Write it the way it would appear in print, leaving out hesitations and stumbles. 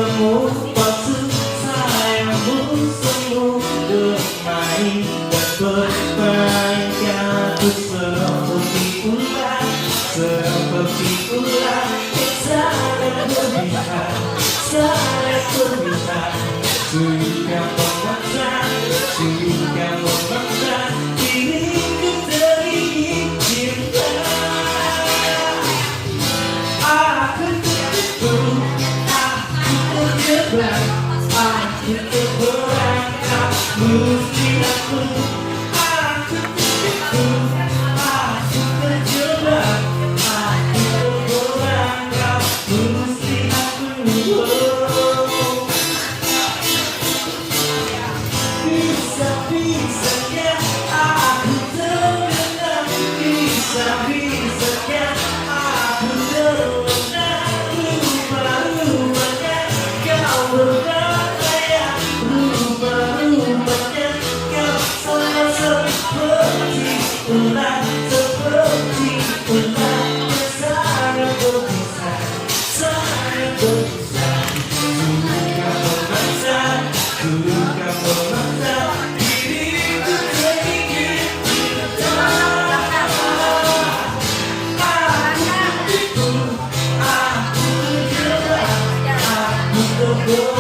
kamu palsu, sayangmu semu bermain dan bermain. Aku seperti ular, seperti ular yang sangat berpihak, sangat berpihak. Suka memaksa, suka memaksa diriku terikat cinta. Aku tertipu, aku terjebak, aku terperangkap, mesti aku. Aku tertipu, aku terjebak, aku terperangkap, mesti aku. Bisa-bisanya aku terkenal, bisa-bisanya aku terlena. Rupa-rupanya kau berbahaya, rupa-rupanya kau sama seperti ular, seperti ular yang sangat berbisa, sangat berbisa. Suka memaksa, suka memaksa diriku terikat cinta. Aku tertipu, aku terjebak, aku tergoda.